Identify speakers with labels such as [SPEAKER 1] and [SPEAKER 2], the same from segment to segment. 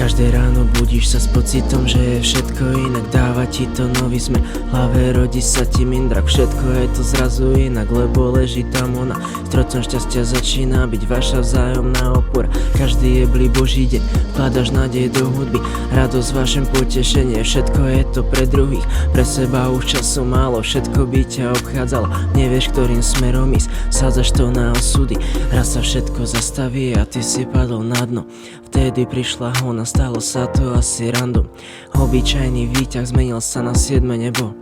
[SPEAKER 1] Každé ráno budíš sa s pocitom, že je všetko inak. Dáva ti to nový smer, v hlave rodí sa ti mindrak. Všetko je to zrazu inak, lebo leží tam ona. Strocom šťastia začína byť vaša vzájomná opora. Každý jeblý boží deň vkladaš nádej do hudby, radosť vašem potešenie. Všetko je to pre druhých, pre seba už času málo. Všetko by ťa obchádzalo, nevieš ktorým smerom ísť, sádzaš to na osudy. Raz sa všetko zastaví a ty si padol na dno. Vtedy prišla ona, stalo sa to asi random. Obyčajný výťah zmenil sa na 7. nebo.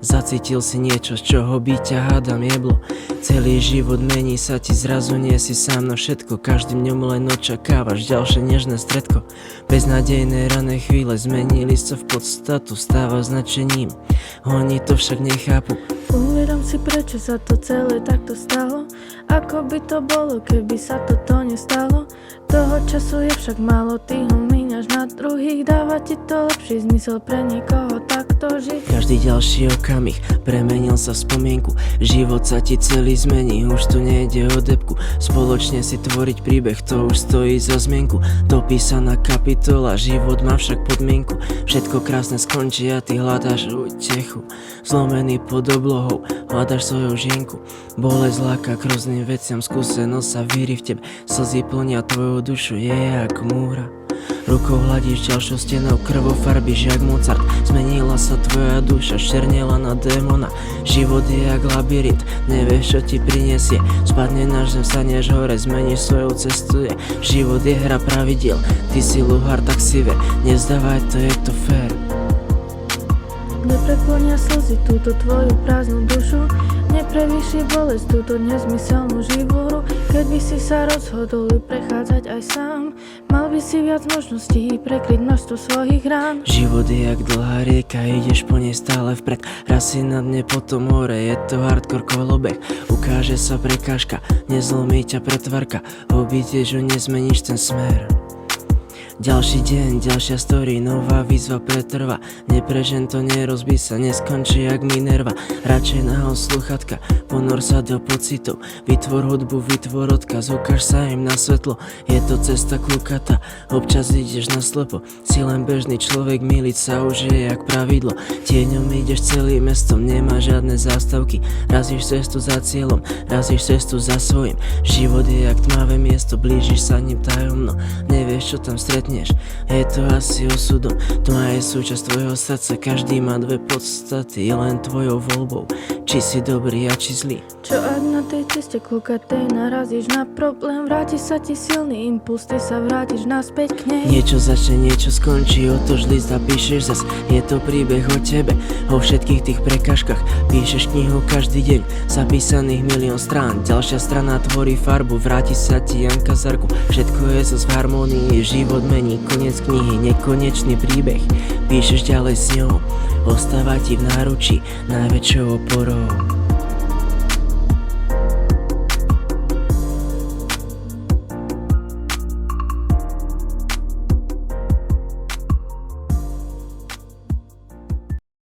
[SPEAKER 1] Zacítil si niečo, z čoho by ťa hádam jeblo. Celý život mení sa ti, zrazu nie si sám na všetko. Každým dňom len očakávaš ďalšie nežné stredko. Beznádejné rané chvíle zmenili sa v podstatu, stáva značením. Oni to však nechápu.
[SPEAKER 2] Uvedom si, prečo sa to celé takto stalo. Ako by to bolo, keby sa toto nestalo. Toho času je však málo, ty ho míňaš na druhých. Dáva ti to lepší zmysel pre nikoho takto žiť.
[SPEAKER 1] Každý ďalší okamih premenil sa v spomienku. Život sa ti celý zmení, už tu nejde o debku. Spoločne si tvoriť príbeh, to už stojí za zmienku. Dopísaná kapitola, život má však podmienku. Všetko krásne skončí a ty hľadáš útechu. Zlomený pod oblohou, hľadaš svoju žienku. Bolesť láka k rôznym veciam, skúsenosť sa víri v tebe. Slzy plnia tvoju dušu, je ako múra. Rukou hladíš ďalšou stenou, krvou farbíš jak Mozart. Zmenila sa tvoja duša, šernela na démona. Život je jak labyrint, nevieš čo ti prinesie. Spadne na zem, staneš hore, zmeníš svoju cestu. Život je hra pravidiel, ty si luhár, tak si ver. Nevzdávaj to, je to fér.
[SPEAKER 2] Nepreplnia slzy túto tvoju prázdnu dušu, neprevýši bolesť túto nezmyselnú živoru. Keď by si sa rozhodol prechádzať aj sám, mal by si viac možností prekryť množstvo svojich rán.
[SPEAKER 1] Život je jak dlhá rieka, ideš po nej stále vpred. Raz si na dne, potom hore, je to hardcore kolobeh. Ukáže sa prekážka, nezlomí ťa pretvarka. Obídeš ho, nezmeníš ten smer. Ďalší deň, ďalšia story, nová výzva pretrvá. Neprežen to, nerozbí sa, neskončí jak Minerva. Radšej nahol sluchatka, ponor sa do pocitov. Vytvor hudbu, vytvor odkaz, ukáž sa im na svetlo. Je to cesta klukata, občas ideš na slepo. Si len bežný človek, miliť sa už je jak pravidlo. Tieňom ideš celým mestom, nemá žiadne zástavky. Razíš cestu za cieľom, razíš cestu za svojím. Život je jak tmavé miesto, blížiš sa ním tajomno. Nevieš čo tam stretneš, je to asi osudom. Tma je súčasť tvojho srdca, každý má dve podstaty, je len tvojou voľbou, či si dobrý a či zlý.
[SPEAKER 2] Čo ak na tej ceste klukatej narazíš na problém, vráti sa ti silný impuls, ty sa vrátiš naspäť k nej.
[SPEAKER 1] Niečo začne, niečo skončí, otoč list a píšeš zas. Je to príbeh o tebe, o všetkých tých prekážkach. Píšeš knihu každý deň, zapísaných 1 000 000 strán. Ďalšia strana tvorí farbu, vráti sa ti Janka Zarku. Všetko je zas v harmonii, život mení, koniec knihy, nekonečný príbeh. Píšeš ďalej s ňou, ostáva ti v náručí najväčšou oporou.